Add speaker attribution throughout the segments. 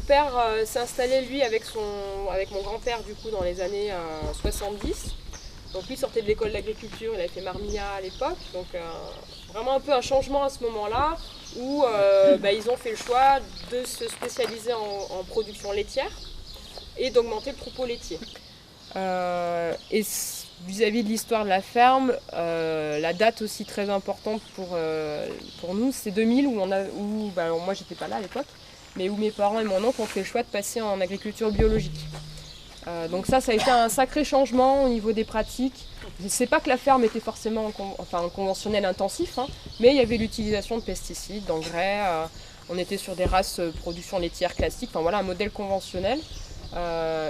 Speaker 1: père s'est installé lui avec mon grand-père du coup dans les années 70. Donc lui sortait de l'école d'agriculture, il avait fait Marmilla à l'époque. Donc vraiment un peu un changement à ce moment-là où ils ont fait le choix de se spécialiser en production laitière et d'augmenter le troupeau laitier. Et vis-à-vis de l'histoire de la ferme, la date aussi très importante pour nous, c'est 2000 où moi j'étais pas là à l'époque, mais où mes parents et mon oncle ont fait le choix de passer en agriculture biologique. Donc ça a été un sacré changement au niveau des pratiques. C'est pas que la ferme était forcément conventionnel intensif, hein, mais il y avait l'utilisation de pesticides, d'engrais, on était sur des races production laitière classique, enfin voilà un modèle conventionnel.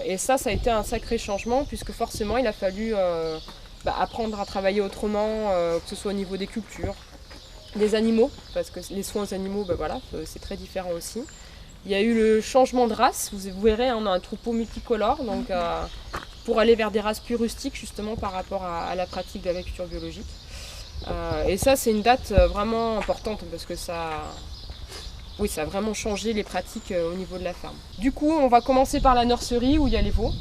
Speaker 1: Et ça a été un sacré changement puisque forcément il a fallu apprendre à travailler autrement, que ce soit au niveau des cultures, des animaux, parce que les soins aux animaux, c'est très différent aussi. Il y a eu le changement de race, vous verrez, on a un troupeau multicolore, donc pour aller vers des races plus rustiques justement par rapport à la pratique de l'agriculture biologique. Et ça c'est une date vraiment importante parce que ça a vraiment changé les pratiques au niveau de la ferme. Du coup, on va commencer par la nurserie où il y a les veaux,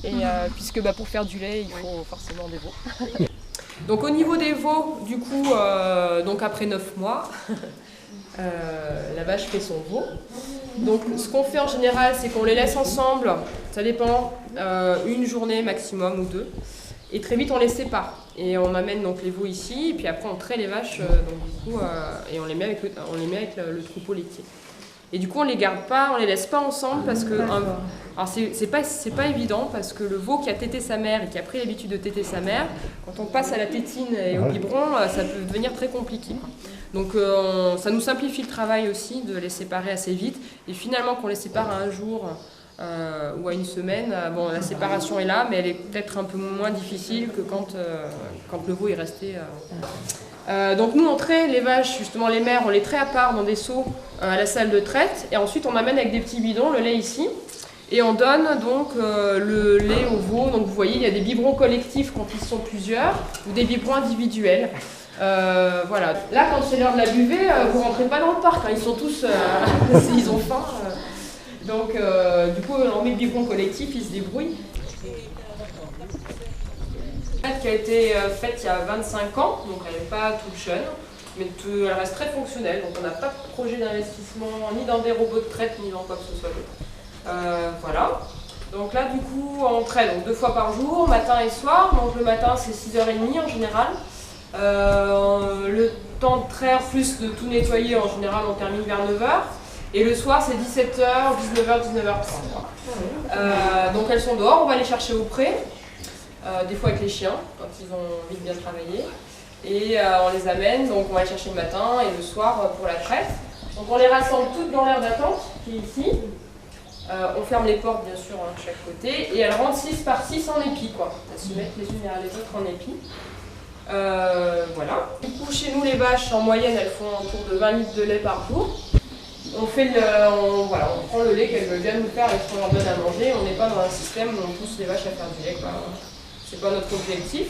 Speaker 1: et, puisque pour faire du lait, il faut forcément des veaux. Donc au niveau des veaux, du coup, donc après 9 mois, la vache fait son veau. Donc ce qu'on fait en général, c'est qu'on les laisse ensemble, ça dépend, une journée maximum ou 2. Et très vite on les sépare et on amène donc les veaux ici et puis après on traite les vaches et on les met avec le troupeau laitier. Et du coup on les garde pas, on les laisse pas ensemble parce que alors c'est pas évident parce que le veau qui a tété sa mère et qui a pris l'habitude de téter sa mère, quand on passe à la tétine et au biberon, ça peut devenir très compliqué. Donc ça nous simplifie le travail aussi de les séparer assez vite et finalement qu'on les sépare à un jour ou à une semaine, la séparation est là, mais elle est peut-être un peu moins difficile que quand le veau est resté. Donc nous on traite les vaches, justement les mères, on les traite à part dans des seaux à la salle de traite, et ensuite on amène avec des petits bidons le lait ici, et on donne donc le lait au veau. Donc vous voyez, il y a des biberons collectifs quand ils sont plusieurs, ou des biberons individuels. Voilà. Là quand c'est l'heure de la buvée, vous rentrez pas dans le parc, hein. Ils sont tous, ils ont faim. Donc, du coup, on met le biberon collectif, il se débrouille. Qui a été faite il y a 25 ans, donc elle n'est pas toute jeune, mais elle reste très fonctionnelle. Donc, on n'a pas de projet d'investissement ni dans des robots de traite, ni dans quoi que ce soit d'autre. Voilà. Donc là, du coup, on traite donc 2 fois par jour, matin et soir. Donc, le matin, c'est 6h30 en général. Le temps de traire, plus de tout nettoyer, en général, on termine vers 9h. Et le soir, c'est 17h, 19h, 19h30. Donc elles sont dehors, on va les chercher au pré, des fois avec les chiens, quand ils ont envie de bien travailler. Et on les amène, donc on va les chercher le matin et le soir pour la traite. Donc on les rassemble toutes dans l'aire d'attente, qui est ici. On ferme les portes, bien sûr, de chaque côté. Et elles rentrent 6 par 6 en épi, quoi. Elles se mettent les unes derrière les autres en épi. Voilà. Du coup, chez nous, les vaches, en moyenne, elles font autour de 20 litres de lait par jour. On prend le lait qu'elles veulent bien nous faire et qu'on leur donne à manger. On n'est pas dans un système où on pousse les vaches à faire du lait. C'est pas notre objectif.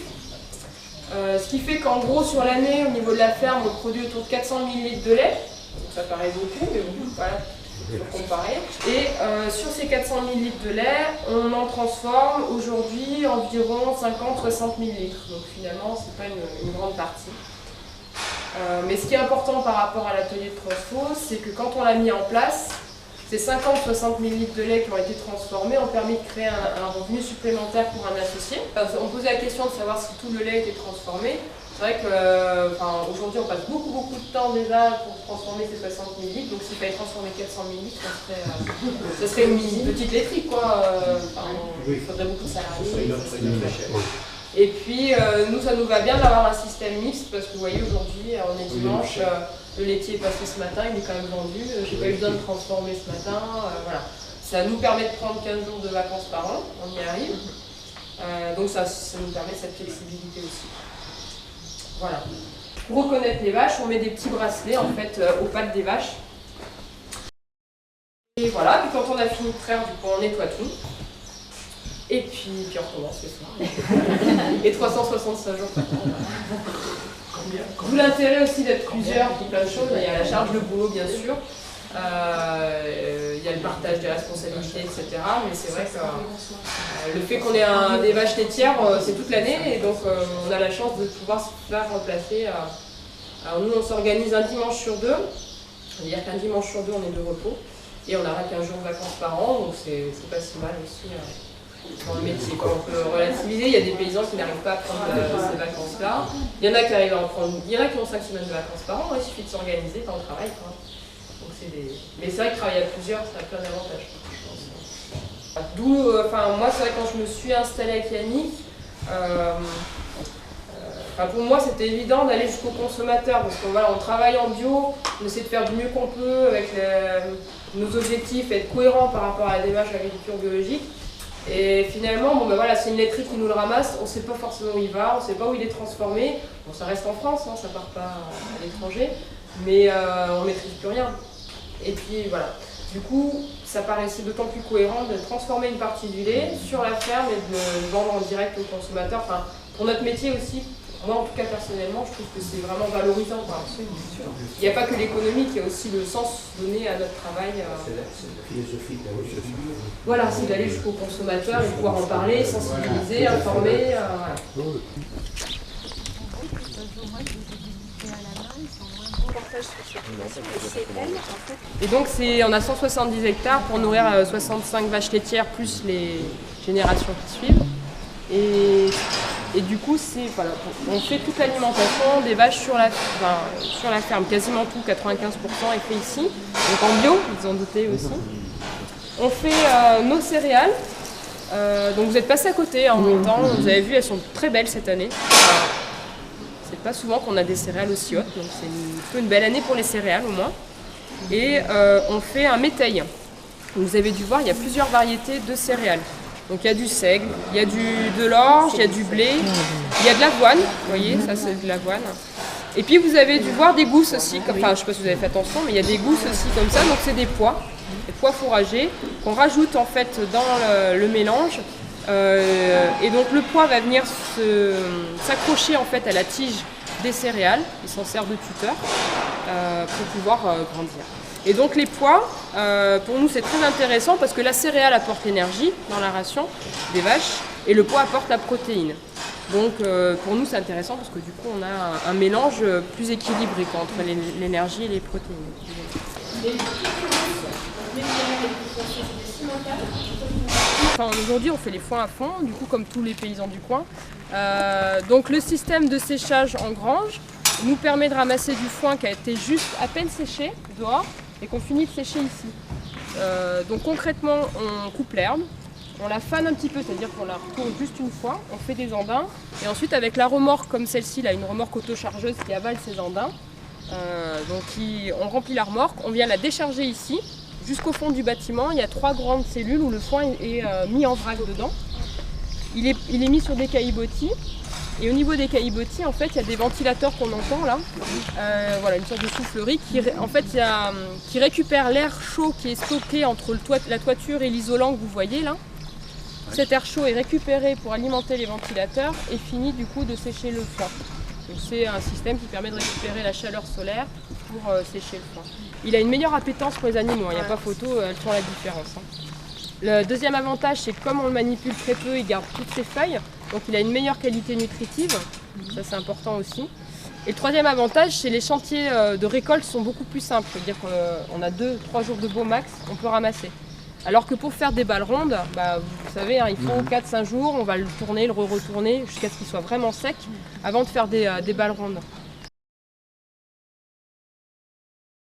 Speaker 1: Ce qui fait qu'en gros, sur l'année, au niveau de la ferme, on produit autour de 400 ml de lait. Donc ça paraît beaucoup, mais bon, voilà, pour comparer. Et sur ces 400 ml de lait, on en transforme aujourd'hui environ 50-60 ml. Donc finalement, c'est pas une grande partie. Mais ce qui est important par rapport à l'atelier de transfo, c'est que quand on l'a mis en place, ces 50-60 ml de lait qui ont été transformés ont permis de créer un revenu supplémentaire pour un associé. On posait la question de savoir si tout le lait était transformé. C'est vrai qu'aujourd'hui on passe beaucoup de temps déjà pour transformer ces 60 ml, donc s'il fallait transformer 400 ml, ça serait une petite laiterie, quoi. Il faudrait beaucoup de salariés. Et puis, nous, ça nous va bien d'avoir un système mixte parce que vous voyez, aujourd'hui, on est dimanche, le laitier est passé ce matin, il est quand même vendu, j'ai pas eu besoin de transformer ce matin, voilà. Ça nous permet de prendre 15 jours de vacances par an, on y arrive. Donc ça nous permet cette flexibilité aussi. Voilà. Pour reconnaître les vaches, on met des petits bracelets en fait aux pattes des vaches. Et voilà, puis quand on a fini de traire, du coup, on nettoie tout. Et puis on recommence le soir. Et 365 jours par an. D'où l'intérêt aussi d'être plusieurs pour plein de choses. Il y a la charge de boulot bien sûr. Il y a le partage des responsabilités, etc. Mais c'est vrai que le fait qu'on ait des vaches laitières, c'est toute l'année, et donc on a la chance de pouvoir se faire remplacer. Alors nous, on s'organise un dimanche sur deux, c'est-à-dire qu'un dimanche sur deux, on est de repos, et on aura 15 jours de vacances par an, donc c'est pas si mal aussi dans le métier. On peut relativiser, il y a des paysans qui n'arrivent pas à prendre ces vacances-là, il y en a qui arrivent à en prendre, il y en a qui ont 5 semaines de vacances par an, il suffit de s'organiser dans le travail. Donc mais c'est vrai que travailler à plusieurs, ça a plein d'avantages. D'où, moi c'est vrai que quand je me suis installée avec Yannick, pour moi c'était évident d'aller jusqu'au consommateur, parce qu'on on travaille en bio, on essaie de faire du mieux qu'on peut avec nos objectifs, être cohérent par rapport à la démarche d'agriculture biologique. Et finalement, c'est une laiterie qui nous le ramasse, on ne sait pas forcément où il va, on ne sait pas où il est transformé. Bon, ça reste en France, hein, ça ne part pas à l'étranger, mais on ne maîtrise plus rien. Et puis voilà, du coup, ça paraissait d'autant plus cohérent de transformer une partie du lait sur la ferme et de le vendre en direct aux consommateurs. Pour notre métier aussi, moi en tout cas personnellement, je trouve que c'est vraiment valorisant. Il n'y a pas que l'économie, il y a aussi le sens donné à notre travail.
Speaker 2: C'est la philosophie de la recherche.
Speaker 1: Voilà, c'est d'aller jusqu'au consommateur et pouvoir en parler, sensibiliser, informer. Et donc on a 170 hectares pour nourrir 65 vaches laitières plus les générations qui suivent. Et du coup, on fait toute l'alimentation des vaches sur la ferme, quasiment tout, 95% est fait ici. Donc en bio, vous en doutez aussi. On fait nos céréales. Donc vous êtes passé à côté en même temps, vous avez vu, elles sont très belles cette année. C'est pas souvent qu'on a des céréales aussi hautes, donc c'est plutôt une belle année pour les céréales au moins. Et on fait un métail. Vous avez dû voir, il y a plusieurs variétés de céréales. Donc il y a du seigle, il y a de l'orge, il y a du blé, il y a de l'avoine, vous voyez, ça c'est de l'avoine. Et puis vous avez dû voir des gousses aussi, je ne sais pas si vous avez fait attention, mais il y a des gousses aussi comme ça, donc c'est des pois fourragés qu'on rajoute en fait dans le mélange. Et donc le pois va venir s'accrocher en fait à la tige des céréales, il s'en sert de tuteur pour pouvoir grandir. Et donc les pois, pour nous c'est très intéressant parce que la céréale apporte l'énergie dans la ration des vaches et le pois apporte la protéine. Donc pour nous c'est intéressant parce que du coup on a un mélange plus équilibré entre l'énergie et les protéines. Aujourd'hui on fait les foins à fond, du coup comme tous les paysans du coin. Donc le système de séchage en grange nous permet de ramasser du foin qui a été juste à peine séché dehors et qu'on finit de sécher ici. Donc concrètement on coupe l'herbe, on la fane un petit peu, c'est-à-dire qu'on la retourne juste une fois, on fait des andins et ensuite avec la remorque comme celle-ci, là, une remorque autochargeuse qui avale ces andins, on remplit la remorque, on vient la décharger ici. Jusqu'au fond du bâtiment, il y a 3 grandes cellules où le foin est mis en vrac dedans. Il est mis sur des caillebotis. Et au niveau des caillebotis, en fait, il y a des ventilateurs qu'on entend là. Une sorte de soufflerie qui récupère l'air chaud qui est stocké entre la toiture et l'isolant que vous voyez là. Cet air chaud est récupéré pour alimenter les ventilateurs et finit du coup de sécher le foin. C'est un système qui permet de récupérer la chaleur solaire pour sécher le foin. Il a une meilleure appétence pour les animaux, il n'y a pas photo, elles font la différence. Le deuxième avantage, c'est que comme on le manipule très peu, il garde toutes ses feuilles, donc il a une meilleure qualité nutritive, ça c'est important aussi. Et le troisième avantage, c'est que les chantiers de récolte sont beaucoup plus simples, c'est-à-dire qu'on a 2-3 jours de beau max, on peut ramasser. Alors que pour faire des balles rondes, vous savez, il faut 4-5 jours, on va le tourner, le retourner jusqu'à ce qu'il soit vraiment sec avant de faire des balles rondes.